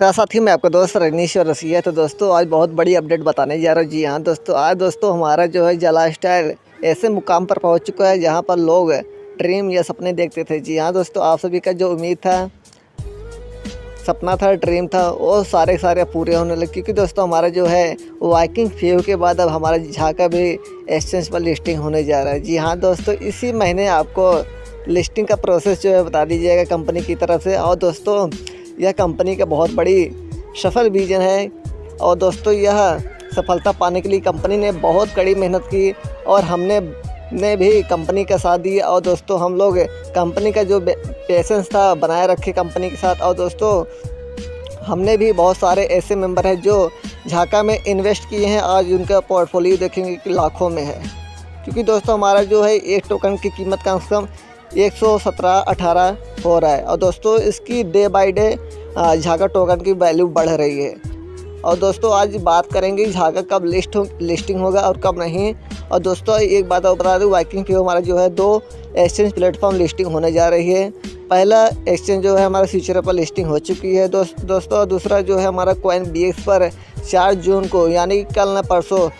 का साथ ही मैं आपका दोस्त रजनीश और रसिया। तो दोस्तों आज बहुत बड़ी अपडेट बताने जा रहा हूँ। जी हाँ दोस्तों, आज दोस्तों हमारा जो है जला स्टाइल ऐसे मुकाम पर पहुँच चुका है जहाँ पर लोग ड्रीम या सपने देखते थे। जी हाँ दोस्तों, आप सभी का जो उम्मीद था, सपना था, ड्रीम था, वो सारे पूरे होने लगे। क्योंकि दोस्तों हमारा जो है वाइकिंग फेव के बाद अब हमारा झाका भी एक्सचेंज पर लिस्टिंग होने जा रहा है। जी हाँ दोस्तों, इसी महीने आपको लिस्टिंग का प्रोसेस जो है बता दीजिएगा कंपनी की तरफ से। और दोस्तों यह कंपनी का बहुत बड़ी सफल विजन है। और दोस्तों यह सफलता पाने के लिए कंपनी ने बहुत कड़ी मेहनत की और हमने भी कंपनी का साथ दिया। और दोस्तों हम लोग कंपनी का जो पेशेंस था बनाए रखे कंपनी के साथ। और दोस्तों हमने भी बहुत सारे ऐसे मेंबर हैं जो झाका में इन्वेस्ट किए हैं। आज उनका पोर्टफोलियो देखेंगे कि लाखों में है। क्योंकि दोस्तों हमारा जो है एक टोकन की कीमत कम से कम 117-18 हो रहा है। और दोस्तों इसकी डे बाय डे झाका टोकन की वैल्यू बढ़ रही है। और दोस्तों आज बात करेंगे झाका कब लिस्टिंग होगा और कब नहीं। और दोस्तों एक बात और बता दूँ, वाइकिंग फेव हमारा जो है 2 एक्सचेंज प्लेटफॉर्म लिस्टिंग होने जा रही है। पहला एक्सचेंज जो है हमारा फ्यूचर पर लिस्टिंग हो चुकी है दोस्तों। दूसरा जो है हमारा CoinBX पर 4 जून को यानी कल न परसों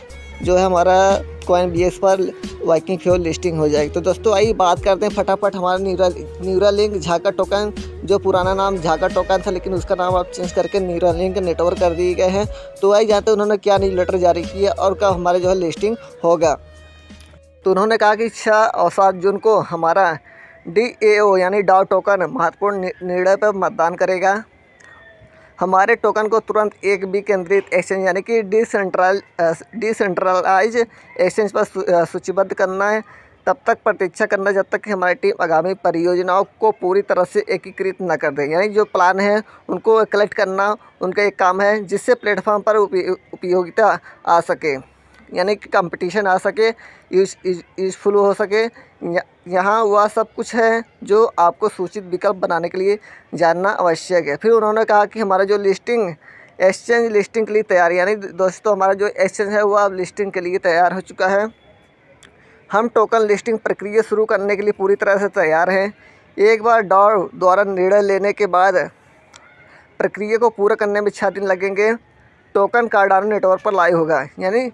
जो है हमारा CoinBX पर वाइकिंग फेव लिस्टिंग हो जाएगी। तो दोस्तों आइए बात करते हैं फटाफट हमारा न्यूरालिंक झाका टोकन, जो पुराना नाम झाका टोकन था लेकिन उसका नाम आप चेंज करके न्यूरालिंक नेटवर्क कर दिए गए हैं। तो आइए जानते हैं उन्होंने क्या न्यूज़ लेटर जारी किया और कब हमारे जो है लिस्टिंग होगा। तो उन्होंने कहा कि 6 और 7 जून को हमारा DAO यानी डाओ टोकन महत्वपूर्ण निर्णय पर मतदान करेगा। हमारे टोकन को तुरंत एक भी केंद्रित एक्सचेंज यानी कि डिसेंट्रलाइज एक्सचेंज पर सूचीबद्ध करना है। तब तक प्रतीक्षा करना जब तक कि हमारी टीम आगामी परियोजनाओं को पूरी तरह से एकीकृत न कर दे। यानी जो प्लान है उनको कलेक्ट करना उनका एक काम है, जिससे प्लेटफॉर्म पर उपयोगिता आ सके, यानी कि कंपटीशन आ सके, यूजफुल हो सके। यहाँ वह सब कुछ है जो आपको सूचित विकल्प बनाने के लिए जानना आवश्यक है। फिर उन्होंने कहा कि हमारा जो एक्सचेंज लिस्टिंग के लिए तैयार, यानी दोस्तों हमारा जो एक्सचेंज है वह अब लिस्टिंग के लिए तैयार हो चुका है। हम टोकन लिस्टिंग प्रक्रिया शुरू करने के लिए पूरी तरह से तैयार हैं। एक बार डाओ द्वारा निर्णय लेने के बाद प्रक्रिया को पूरा करने में 6 दिन लगेंगे। टोकन कार्डानो नेटवर्क पर लाइव होगा, यानी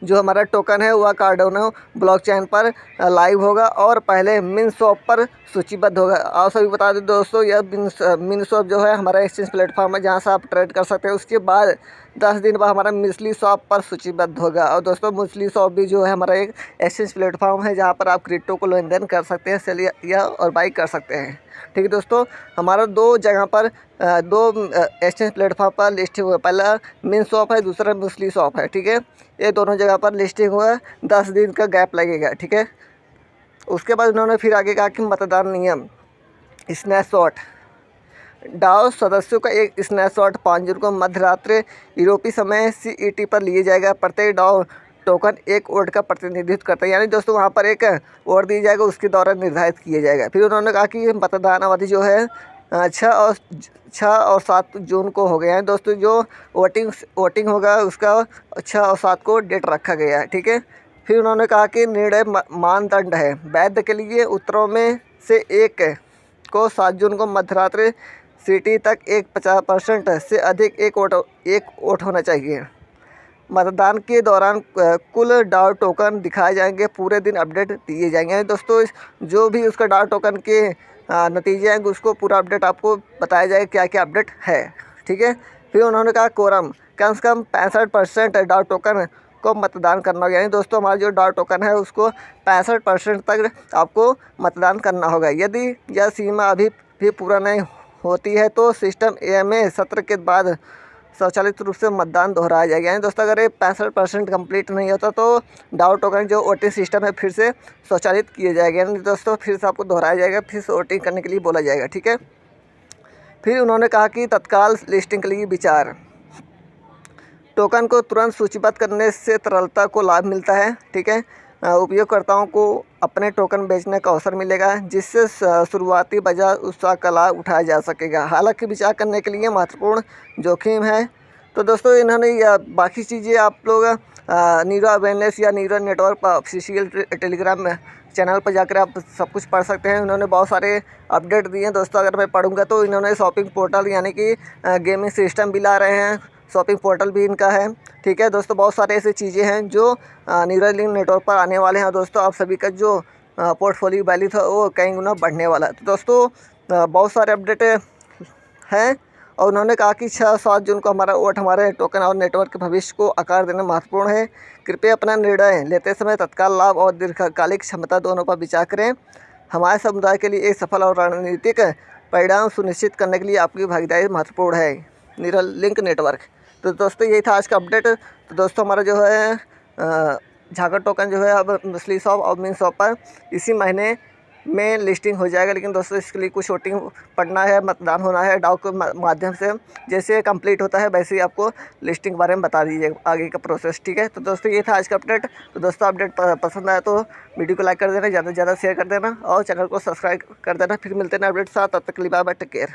जो हमारा टोकन है वह कार्डानो ब्लॉकचेन पर लाइव होगा और पहले मिनस्वैप पर सूचीबद्ध होगा। आप सभी बता दें दोस्तों, यह मिनस्वैप जो है हमारा एक्सचेंज प्लेटफॉर्म है जहां से आप ट्रेड कर सकते हैं। उसके बाद 10 दिन बाद हमारा MuesliSwap पर सूचीबद्ध होगा। और दोस्तों MuesliSwap भी जो है हमारा एक एक्सचेंज प्लेटफॉर्म है जहां पर आप क्रिप्टो को लेन देन कर सकते हैं, सेल या और बाई कर सकते हैं। ठीक है दोस्तों, हमारा 2 जगह पर 2 एक्सचेंज प्लेटफॉर्म पर लिस्टिंग हुआ। पहला MuesliSwap है, दूसरा MuesliSwap है। ठीक है, ये दोनों जगह पर लिस्टिंग हुआ, 10 दिन का गैप लगेगा। ठीक है, उसके बाद उन्होंने फिर आगे कहा कि मतदान नियम स्नैपशॉट डाओ सदस्यों का एक स्नैपशॉट 5 जून को मध्यरात्रि यूरोपीय समय CET पर लिए जाएगा। प्रत्येक डाओ टोकन एक वोट का प्रतिनिधित्व करता है, यानी दोस्तों वहाँ पर एक वोट दी जाएगा, उसके द्वारा निर्धारित किया जाएगा। फिर उन्होंने कहा कि मतदान अवधि जो है 6 और 7 जून को हो गया है। दोस्तों जो वोटिंग होगा उसका 6 और 7 को डेट रखा गया है। ठीक है, फिर उन्होंने कहा कि निर्णय मानदंड है वैध के लिए उत्तरों में से एक को 7 जून को मध्यरात्रि CT तक 50% से अधिक एक वोट होना चाहिए। मतदान के दौरान कुल डाओ टोकन दिखाए जाएंगे, पूरे दिन अपडेट दिए जाएंगे। दोस्तों जो भी उसका डाओ टोकन के नतीजे आएंगे उसको पूरा अपडेट आपको बताया जाएगा क्या क्या अपडेट है। ठीक है, फिर उन्होंने कहा कोरम कम से कम 65% डाओ टोकन को मतदान करना होगा, यानी दोस्तों हमारा जो डाओ टोकन है उसको 65% तक आपको मतदान करना होगा। यदि यह सीमा अभी भी पूरा नहीं होती है तो सिस्टम AMA सत्र के बाद स्वचालित रूप से मतदान दोहराया जाएगा। यानी दोस्तों अगर ये 65% कंप्लीट नहीं होता तो डाओ टोकन जो वोटिंग सिस्टम है फिर से स्वचालित किया जाएगा, यानी दोस्तों फिर से आपको दोहराया जाएगा, फिर से वोटिंग करने के लिए बोला जाएगा। ठीक है, फिर उन्होंने कहा कि तत्काल लिस्टिंग के लिए विचार, टोकन को तुरंत सूचीबद्ध करने से तरलता को लाभ मिलता है। ठीक है, उपयोगकर्ताओं को अपने टोकन बेचने का अवसर मिलेगा, जिससे शुरुआती बाजार उत्साह का लाभ उठाया जा सकेगा। हालांकि विचार करने के लिए महत्वपूर्ण जोखिम है। तो दोस्तों इन्होंने बाकी चीज़ें आप लोग नीरो अवेयरनेस या नीरो नेटवर्क पर ऑफिशियल टेलीग्राम चैनल पर जाकर आप सब कुछ पढ़ सकते हैं। इन्होंने बहुत सारे अपडेट दिए हैं दोस्तों। अगर मैं पढ़ूंगा तो इन्होंने शॉपिंग पोर्टल यानी कि गेमिंग सिस्टम भी ला रहे हैं, शॉपिंग पोर्टल भी इनका है। ठीक है दोस्तों, बहुत सारे ऐसी चीज़ें हैं जो न्यूरलिंक नेटवर्क पर आने वाले हैं दोस्तों। आप सभी का जो पोर्टफोलियो वैल्यू था वो कई गुना बढ़ने वाला है। तो दोस्तों बहुत सारे अपडेट हैं और उन्होंने कहा कि 6-7 जून को हमारा वोट हमारे टोकन और नेटवर्क के भविष्य को आकार देना महत्वपूर्ण है। कृपया अपना निर्णय लेते समय तत्काल लाभ और दीर्घकालिक क्षमता दोनों पर विचार करें। हमारे समुदाय के लिए एक सफल और रणनीतिक परिणाम सुनिश्चित करने के लिए आपकी भागीदारी महत्वपूर्ण है। Neuralink network. तो दोस्तों यही था आज का अपडेट। तो दोस्तों हमारा जो है झाकर टोकन जो है अब मछली शॉप और मिन शॉप पर इसी महीने में लिस्टिंग हो जाएगा। लेकिन दोस्तों इसके लिए कुछ वोटिंग पड़ना है, मतदान होना है डाउ के माध्यम से। जैसे कंप्लीट होता है वैसे ही आपको लिस्टिंग के बारे में बता दीजिएगा आगे का प्रोसेस। ठीक है, तो दोस्तों ये था आज का अपडेट। तो दोस्तों अपडेट पसंद आया तो वीडियो को लाइक कर देना, ज़्यादा से ज़्यादा शेयर कर देना और चैनल को सब्सक्राइब कर देना। फिर मिलते हैं अपडेट साथ, तब तक के लिए बाय बाय, टेक केयर।